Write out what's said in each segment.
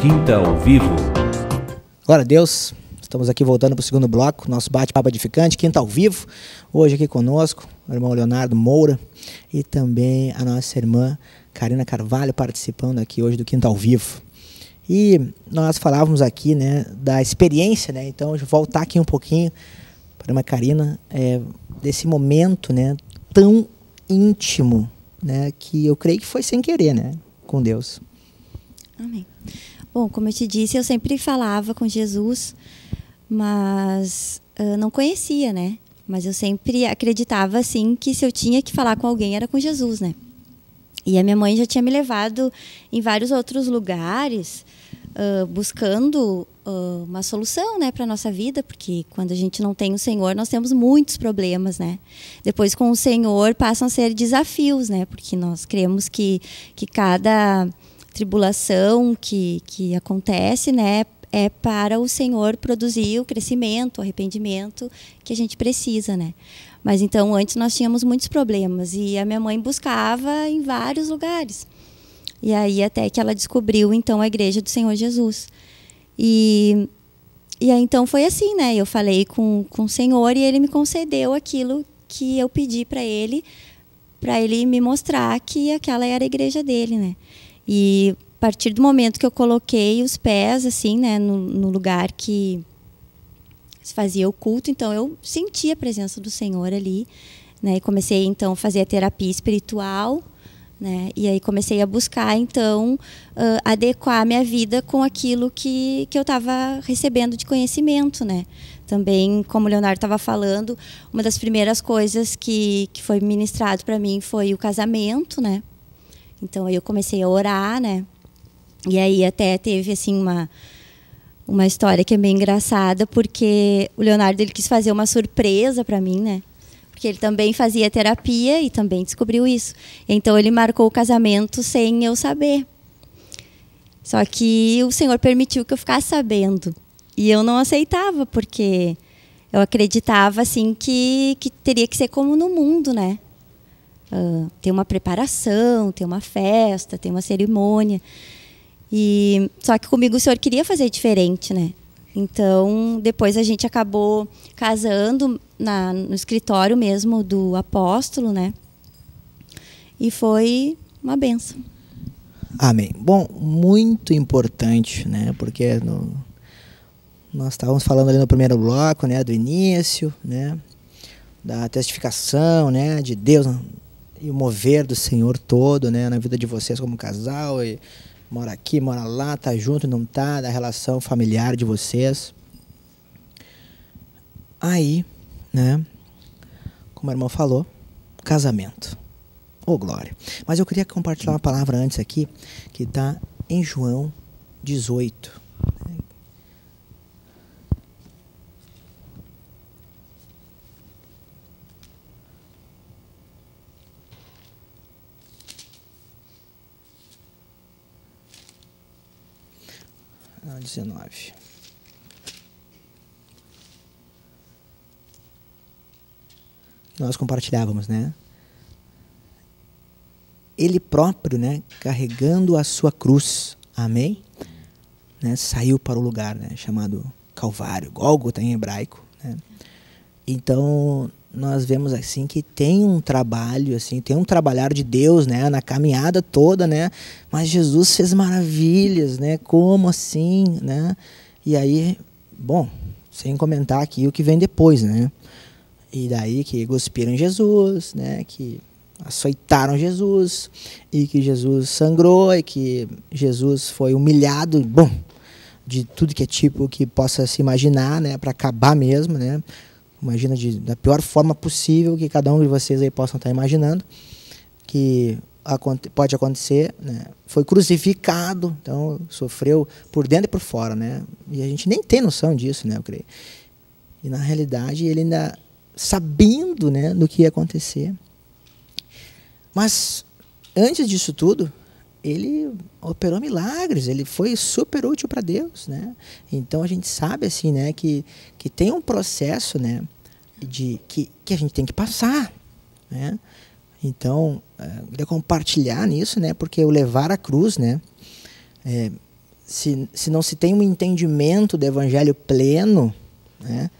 Quinta ao Vivo. Glória a Deus, estamos aqui voltando para o segundo bloco, nosso bate-papo edificante, Quinta ao Vivo. Hoje aqui conosco, o irmão Leonardo Moura e também a nossa irmã Karina Carvalho participando aqui hoje do Quinta ao Vivo. E nós falávamos aqui, né, da experiência, né, então eu vou voltar aqui um pouquinho para a irmã Karina, desse momento, né, tão íntimo, né, que eu creio que foi sem querer, né, com Deus. Amém. Bom, como eu te disse, eu sempre falava com Jesus, mas não conhecia, né? Mas eu sempre acreditava, assim, que se eu tinha que falar com alguém era com Jesus, né? E a minha mãe já tinha me levado em vários outros lugares, buscando uma solução, né, para a nossa vida, porque quando a gente não tem o Senhor, nós temos muitos problemas, né? Depois, com o Senhor, passam a ser desafios, né? Porque nós cremos que cada tribulação que acontece, né, é para o Senhor produzir o crescimento, o arrependimento que a gente precisa, né? Mas então antes nós tínhamos muitos problemas e a minha mãe buscava em vários lugares. E aí até que ela descobriu então a Igreja do Senhor Jesus. E aí então foi assim, né? Eu falei com o Senhor e ele me concedeu aquilo que eu pedi para ele me mostrar que aquela era a igreja dele, né? E a partir do momento que eu coloquei os pés, assim, né, no lugar que se fazia o culto, então eu senti a presença do Senhor ali, né, e comecei então a fazer a terapia espiritual, né, e aí comecei a buscar então adequar a minha vida com aquilo que eu estava recebendo de conhecimento, né. Também, como o Leonardo estava falando, uma das primeiras coisas que foi ministrado para mim foi o casamento, né. Então aí eu comecei a orar, né? E aí até teve assim uma história que é bem engraçada, porque o Leonardo ele quis fazer uma surpresa para mim, né? Porque ele também fazia terapia e também descobriu isso. Então ele marcou o casamento sem eu saber. Só que o Senhor permitiu que eu ficasse sabendo. E eu não aceitava, porque eu acreditava assim que teria que ser como no mundo, né? Tem uma preparação, tem uma festa, tem uma cerimônia. E só que comigo o Senhor queria fazer diferente, né? Então, depois a gente acabou casando no escritório mesmo do apóstolo, né? E foi uma bênção. Amém. Bom, muito importante, né? Porque nós estávamos falando ali no primeiro bloco, né, do início, né, da testificação, né, de Deus e o mover do Senhor todo, né, na vida de vocês como casal, e mora aqui, mora lá, tá junto, não tá, da relação familiar de vocês. Aí, né, como a irmã falou, casamento. Oh, glória. Mas eu queria compartilhar uma palavra antes aqui, que está em João 18. Não, 19. Nós compartilhávamos, né? Ele próprio, né, carregando a sua cruz, amém? Né, saiu para o lugar, né, chamado Calvário, Gólgota em hebraico, né? Então, nós vemos assim que tem um trabalho, assim, tem um trabalhar de Deus, né, na caminhada toda, né? Mas Jesus fez maravilhas, né? Como assim, né? E aí, bom, sem comentar aqui o que vem depois, né? E daí que cuspiram em Jesus, né? Que açoitaram Jesus e que Jesus sangrou e que Jesus foi humilhado, bom, de tudo que é tipo que possa se imaginar, né? Para acabar mesmo, né? Imagina da pior forma possível que cada um de vocês aí possam estar imaginando que pode acontecer, né? Foi crucificado, então sofreu por dentro e por fora, né? E a gente nem tem noção disso, né? Eu creio. E na realidade ele ainda sabendo, né, do que ia acontecer. Mas antes disso tudo, ele operou milagres, ele foi super útil para Deus, né? Então a gente sabe assim, né, que tem um processo, né, que a gente tem que passar, né? Então, eu queria compartilhar nisso, né, porque o levar a cruz, né, se não se tem um entendimento do evangelho pleno, né,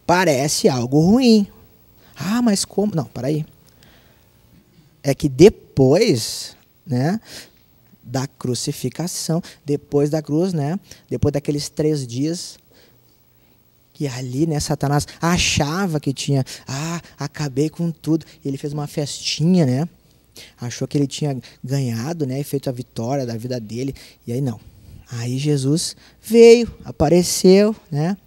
parece algo ruim. Ah, mas como? Não, peraí. É que depois, né, da crucificação, depois da cruz, né, depois daqueles 3 dias, que ali, né, Satanás achava que tinha, acabei com tudo. Ele fez uma festinha, né, achou que ele tinha ganhado, né, e feito a vitória da vida dele. E aí não. Aí Jesus veio, apareceu, né,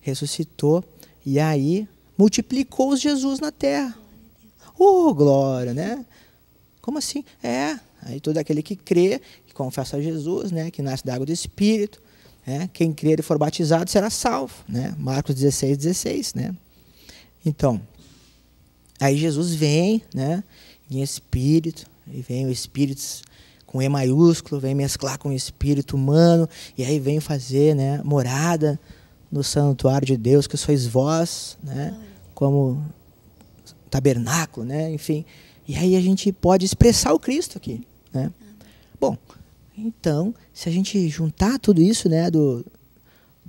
ressuscitou, e aí multiplicou os Jesus na terra. Oh, glória, né? Como assim? Aí todo aquele que crê, que confessa a Jesus, né, que nasce da água do Espírito, né, quem crer e for batizado será salvo, né? Marcos 16:16, né? Então, aí Jesus vem, né, em espírito, e vem o Espírito com E maiúsculo, vem mesclar com o espírito humano, e aí vem fazer, né, morada no santuário de Deus, que sois vós, né, como tabernáculo, né, enfim. E aí a gente pode expressar o Cristo aqui, né? Bom, então, se a gente juntar tudo isso, né, do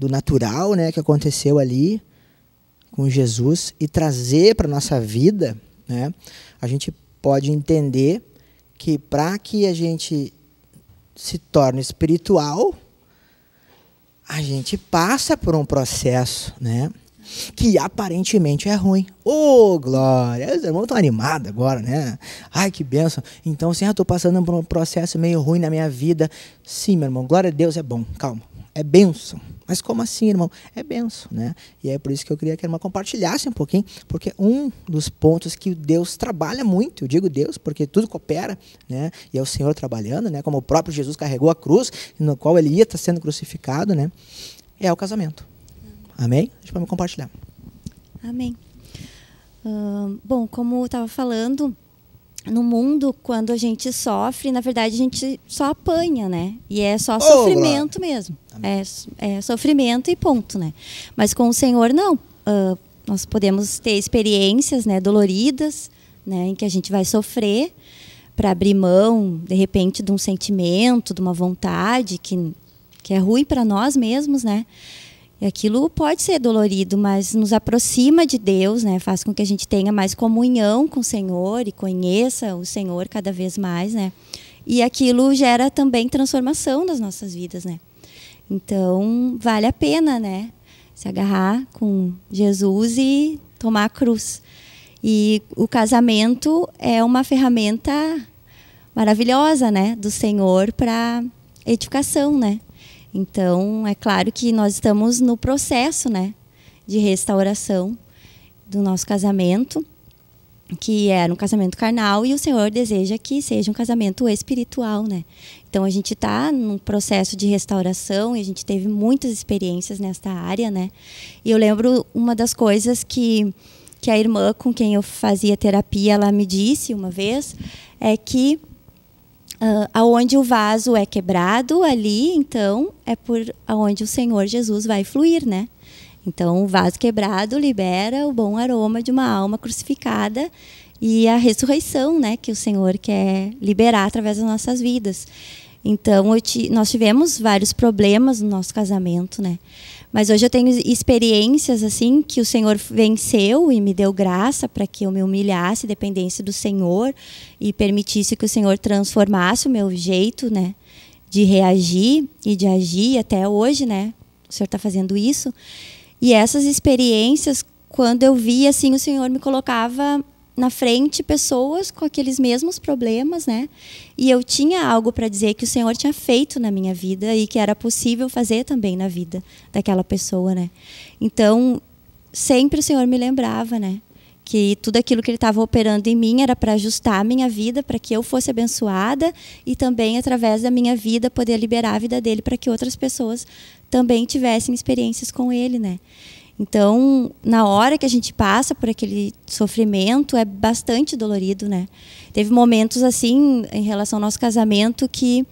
natural, né, que aconteceu ali com Jesus, e trazer para a nossa vida, né, a gente pode entender que para que a gente se torne espiritual, a gente passa por um processo, né, que aparentemente é ruim. Oh, glória! Os irmãos estão animados agora, né? Ai, que bênção. Então, assim, estou passando por um processo meio ruim na minha vida. Sim, meu irmão, glória a Deus, é bom, calma. É bênção. Mas como assim, irmão? É bênção, né? E é por isso que eu queria que a irmã compartilhasse um pouquinho, porque um dos pontos que Deus trabalha muito, eu digo Deus, porque tudo coopera, né? E é o Senhor trabalhando, né? Como o próprio Jesus carregou a cruz, no qual ele ia estar sendo crucificado, né? É o casamento. Amém? Deixa eu me compartilhar. Amém. Bom, como eu estava falando, no mundo, quando a gente sofre, na verdade, a gente só apanha, né? E é só sofrimento mesmo. É sofrimento e ponto, né? Mas com o Senhor, não. Nós podemos ter experiências, né, doloridas, né, em que a gente vai sofrer para abrir mão, de repente, de um sentimento, de uma vontade que é ruim para nós mesmos, né? E aquilo pode ser dolorido, mas nos aproxima de Deus, né? Faz com que a gente tenha mais comunhão com o Senhor e conheça o Senhor cada vez mais, né? E aquilo gera também transformação das nossas vidas, né? Então, vale a pena, né? Se agarrar com Jesus e tomar a cruz. E o casamento é uma ferramenta maravilhosa, né? Do Senhor para edificação, né? Então, é claro que nós estamos no processo, né, de restauração do nosso casamento, que era um casamento carnal, e o Senhor deseja que seja um casamento espiritual, né? Então, a gente está num processo de restauração e a gente teve muitas experiências nesta área, né? E eu lembro uma das coisas que a irmã com quem eu fazia terapia, ela me disse uma vez, é que aonde o vaso é quebrado, ali, então, é por aonde o Senhor Jesus vai fluir, né? Então, o vaso quebrado libera o bom aroma de uma alma crucificada e a ressurreição, né, que o Senhor quer liberar através das nossas vidas. Então, nós tivemos vários problemas no nosso casamento, né? Mas hoje eu tenho experiências assim que o Senhor venceu e me deu graça para que eu me humilhasse, dependesse do Senhor e permitisse que o Senhor transformasse o meu jeito, né, de reagir e de agir até hoje, né? O Senhor está fazendo isso. E essas experiências, quando eu vi assim, o Senhor me colocava na frente pessoas com aqueles mesmos problemas, né? E eu tinha algo para dizer que o Senhor tinha feito na minha vida e que era possível fazer também na vida daquela pessoa, né? Então, sempre o Senhor me lembrava, né, que tudo aquilo que Ele estava operando em mim era para ajustar a minha vida, para que eu fosse abençoada e também, através da minha vida, poder liberar a vida dEle para que outras pessoas também tivessem experiências com Ele, né? Então, na hora que a gente passa por aquele sofrimento, é bastante dolorido, né? Teve momentos assim, em relação ao nosso casamento, que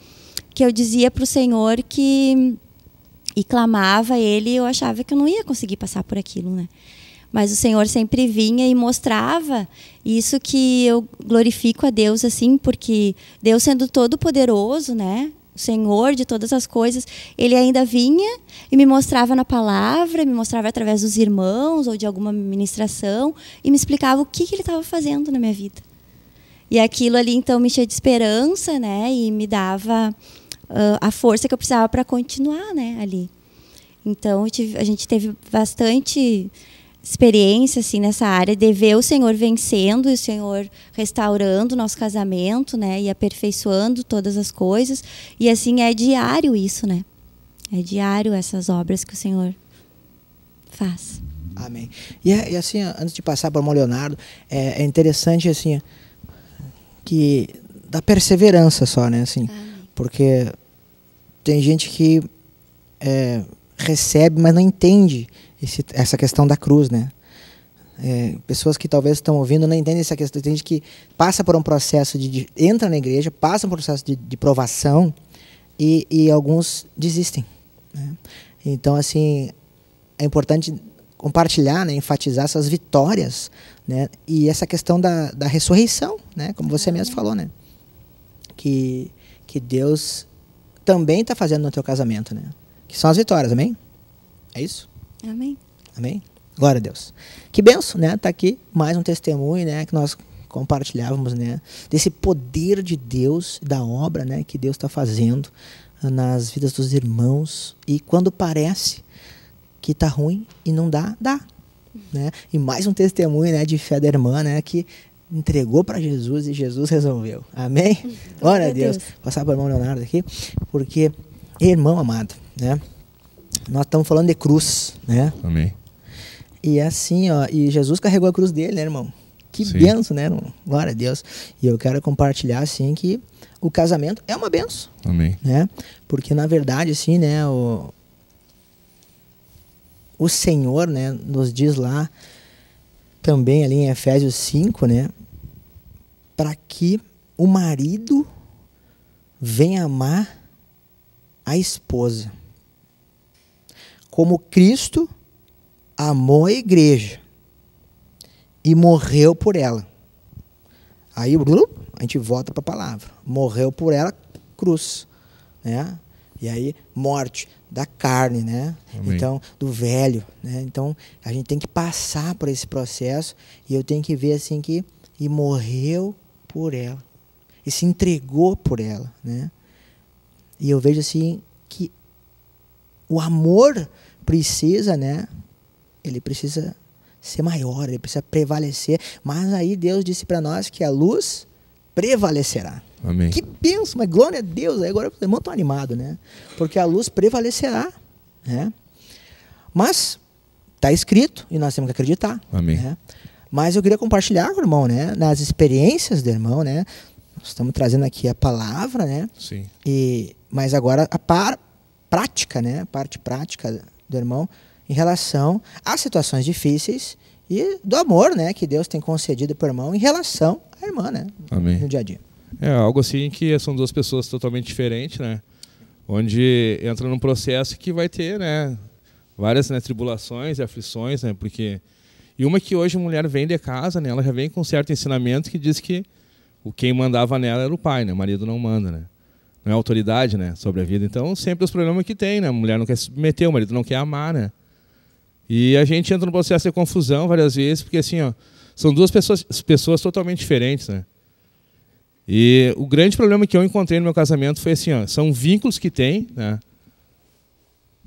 eu dizia para o Senhor e clamava a Ele, e eu achava que eu não ia conseguir passar por aquilo, né? Mas o Senhor sempre vinha e mostrava isso, que eu glorifico a Deus, assim, porque Deus, sendo todo poderoso, né? O Senhor de todas as coisas, ele ainda vinha e me mostrava na palavra, me mostrava através dos irmãos ou de alguma ministração e me explicava o que ele estava fazendo na minha vida. E aquilo ali, então, me enchia de esperança, né? E me dava a força que eu precisava para continuar, né, ali. Então, a gente teve bastante experiência assim, nessa área de ver o Senhor vencendo e o Senhor restaurando o nosso casamento, né? E aperfeiçoando todas as coisas. E assim, é diário isso, né? É diário essas obras que o Senhor faz. Amém. E assim, antes de passar para o irmão Leonardo, é interessante assim, que da perseverança só, né? Assim, porque tem gente que recebe, mas não entende essa questão da cruz, né? Pessoas que talvez estão ouvindo não entendem essa questão. Tem gente que passa por um processo entra na igreja, passa por um processo de provação e alguns desistem, né? Então, assim, é importante compartilhar, né, enfatizar essas vitórias, né? E essa questão da ressurreição, né? Como você mesmo falou, né? Que Deus também está fazendo no teu casamento, né? Que são as vitórias, amém? É isso? Amém. Amém? Glória a Deus. Que benção, né? Tá aqui mais um testemunho, né? Que nós compartilhávamos, né? Desse poder de Deus, da obra, né? Que Deus está fazendo nas vidas dos irmãos. E quando parece que tá ruim e não dá, dá, né? E mais um testemunho, né? De fé da irmã, né? Que entregou para Jesus e Jesus resolveu. Amém? Glória a Deus. Vou passar para o irmão Leonardo aqui, porque, irmão amado, né? Nós estamos falando de cruz, né? Amém. E assim, ó, e Jesus carregou a cruz dele, né, irmão? Que benção, né, irmão? Glória a Deus. E eu quero compartilhar, assim, que o casamento é uma benção. Amém. Né? Porque, na verdade, assim, né, o Senhor, né, nos diz lá, também ali em Efésios 5, né, para que o marido venha amar a esposa como Cristo amou a igreja e morreu por ela. Aí a gente volta para a palavra. Morreu por ela, cruz, né? E aí morte da carne, né? Amém. Então, do velho, né? Então, a gente tem que passar por esse processo e eu tenho que ver assim que e morreu por ela. E se entregou por ela, né? E eu vejo assim que o amor precisa, né? Ele precisa ser maior, ele precisa prevalecer. Mas aí Deus disse para nós que a luz prevalecerá. Amém. Que bênção, mas glória a Deus. Aí agora os irmãos estão animados, né? Porque a luz prevalecerá, né? Mas está escrito e nós temos que acreditar. Amém. Né? Mas eu queria compartilhar com o irmão, né? Nas experiências do irmão, né? Nós estamos trazendo aqui a palavra, né? Sim. Mas agora a prática, né? A parte prática do irmão em relação às situações difíceis e do amor, né? Que Deus tem concedido para o irmão em relação à irmã, né? Amém. No dia a dia. É algo assim que são duas pessoas totalmente diferentes, né? Onde entra num processo que vai ter, né? Várias, né, tribulações e aflições, né? Porque e uma que hoje a mulher vem de casa, né? Ela já vem com um certo ensinamento que diz que quem mandava nela era o pai, né? O marido não manda, né? Não é autoridade, né? Sobre a vida. Então sempre os problemas que tem, né? A mulher não quer se submeter, o marido não quer amar, né? E a gente entra no processo de confusão várias vezes, porque assim, ó, são duas pessoas totalmente diferentes, né? E o grande problema que eu encontrei no meu casamento foi assim, ó, são vínculos que tem, né?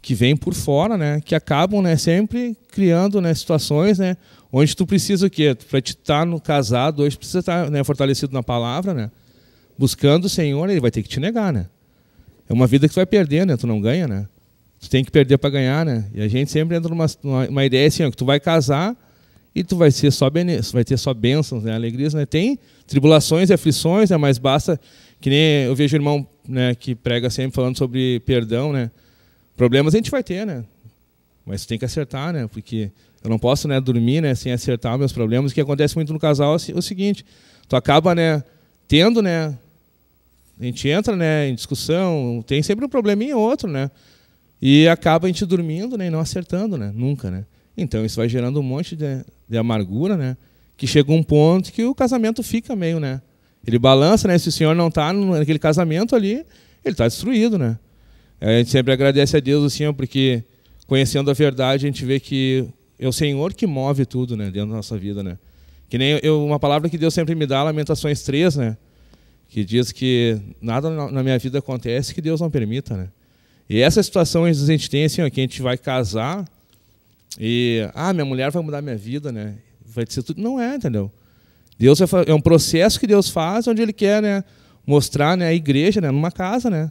Que vêm por fora, né? Que acabam, né, sempre criando, né, situações, né? Onde tu precisa o quê? Para te estar no casado, hoje precisa estar, né, fortalecido na palavra, né? Buscando o Senhor, ele vai ter que te negar, né? É uma vida que tu vai perder, né? Tu não ganha, né? Tu tem que perder para ganhar, né? E a gente sempre entra numa ideia assim, ó, que tu vai casar e tu vai ter só bênçãos, né? Alegrias, né? Tem tribulações e aflições, né? Mas basta, que nem eu vejo o irmão, né, que prega sempre falando sobre perdão, né? Problemas a gente vai ter, né? Mas tu tem que acertar, né? Porque eu não posso, né, dormir, né, sem acertar meus problemas. O que acontece muito no casal é o seguinte, tu acaba, né, tendo, né, a gente entra, né, em discussão, tem sempre um probleminha ou outro, né? E acaba a gente dormindo, né, e não acertando, né? Nunca, né? Então isso vai gerando um monte de amargura, né? Que chega um ponto que o casamento fica meio, né? Ele balança, né? Se o senhor não está naquele casamento ali, ele está destruído, né? A gente sempre agradece a Deus assim, porque conhecendo a verdade a gente vê que é o Senhor que move tudo, né, dentro da nossa vida, né? Que nem uma palavra que Deus sempre me dá, Lamentações 3, né? Que diz que nada na minha vida acontece que Deus não permita, né? E essa situação a gente tem assim, ó, que a gente vai casar e minha mulher vai mudar minha vida, né? Vai ser tudo, não é, entendeu? Deus é um processo que Deus faz onde ele quer, né, mostrar, né, a igreja, né, numa casa, né?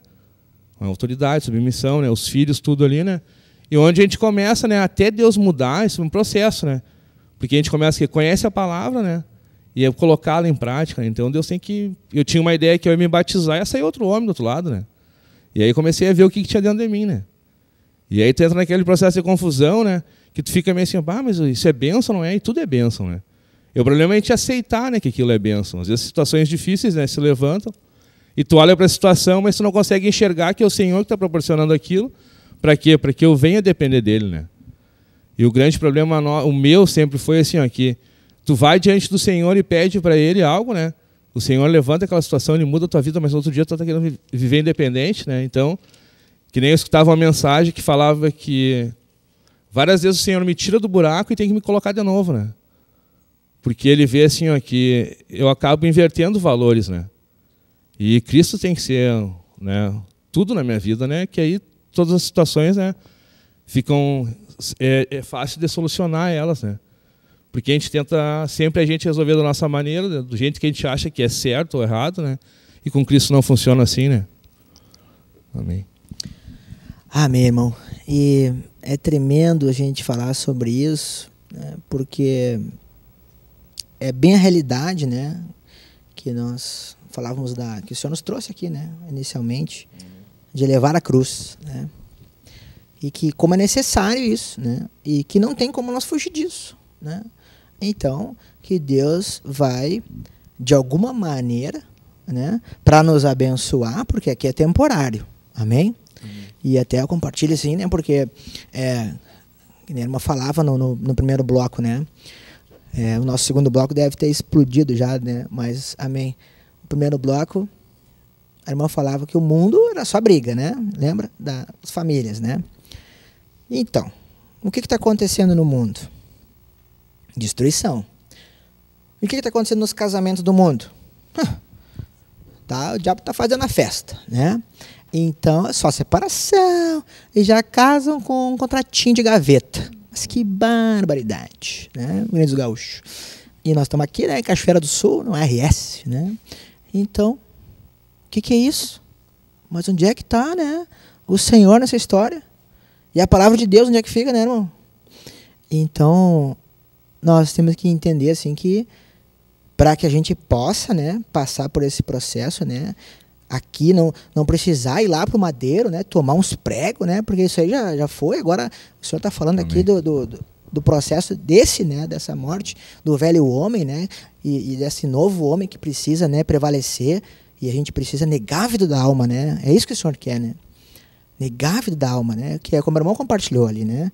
A autoridade, submissão, né, os filhos, tudo ali, né? E onde a gente começa, né, até Deus mudar, isso é um processo, né? Porque a gente começa que conhece a palavra, né? E é colocá-la em prática. Né? Então Deus tem que... Eu tinha uma ideia que eu ia me batizar e ia sair outro homem do outro lado, né? E aí comecei a ver o que tinha dentro de mim, né? E aí tu entra naquele processo de confusão, né? Que tu fica meio assim, mas isso é bênção, não é? E tudo é bênção, né? E o problema é a gente aceitar, né, que aquilo é bênção. Às vezes situações difíceis, né, se levantam e tu olha para a situação, mas tu não consegue enxergar que é o Senhor que está proporcionando aquilo. Para quê? Para que eu venha depender dele, né? E o grande problema, o meu sempre foi assim, ó, que tu vai diante do Senhor e pede para ele algo, né? O Senhor levanta aquela situação, ele muda a tua vida, mas no outro dia tu está querendo viver independente, né? Então, que nem eu escutava uma mensagem que falava que várias vezes o Senhor me tira do buraco e tem que me colocar de novo, né? Porque ele vê assim, ó, que eu acabo invertendo valores, né? E Cristo tem que ser, né, tudo na minha vida, né? Que aí todas as situações, né, ficam é fácil de solucionar elas, né? Porque a gente tenta sempre a gente resolver da nossa maneira, do jeito que a gente acha que é certo ou errado, né? E com Cristo não funciona assim, né? Amém. Amém, irmão. E é tremendo a gente falar sobre isso, né? Porque é bem a realidade, né? Que nós falávamos que o Senhor nos trouxe aqui, né? Inicialmente, de levar a cruz, né? E que como é necessário isso, né? E que não tem como nós fugir disso, né? Então, que Deus vai, de alguma maneira, né, para nos abençoar, porque aqui é temporário, amém? E até eu compartilho assim, né, porque que nem a irmã falava no primeiro bloco, né? O nosso segundo bloco deve ter explodido já, né? Mas, amém. O primeiro bloco, a irmã falava que o mundo era só briga, né? Lembra? Das famílias, né? Então, o que está acontecendo no mundo? Destruição. E o que está acontecendo nos casamentos do mundo? O diabo está fazendo a festa, né? Então, é só separação. E já casam com um contratinho de gaveta. Mas que barbaridade, né? Rio Grande do Gaúcho. E nós estamos aqui, né, em Cachoeira do Sul, no RS, né? Então, o que é isso? Mas onde é que está, né, o Senhor nessa história? E a palavra de Deus, onde é que fica, né, irmão? Então, nós temos que entender, assim, que para que a gente possa, né, passar por esse processo, né, aqui não precisar ir lá para o madeiro, né, tomar uns pregos, né, porque isso aí já foi. Agora o senhor está falando aqui do processo né, dessa morte do velho homem, né, e desse novo homem que precisa, né, prevalecer, e a gente precisa negar a vida da alma, né? É isso que o senhor quer, né? Negar a vida da alma, né? Que é como o irmão compartilhou ali, né?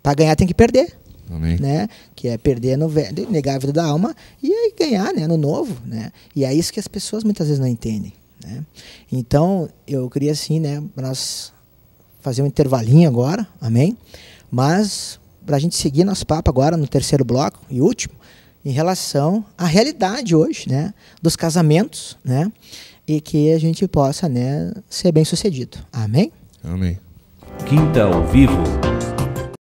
Para ganhar tem que perder. Amém. Né? Que é perder no velho, negar a vida da alma e aí ganhar, né, no novo, né? E é isso que as pessoas muitas vezes não entendem, né? Então eu queria assim, né, nós fazer um intervalinho agora, amém? Mas para a gente seguir nosso papo agora no terceiro bloco e último, em relação à realidade hoje, né, dos casamentos, né, e que a gente possa, né, ser bem sucedido, amém? Amém. Quinta ao Vivo.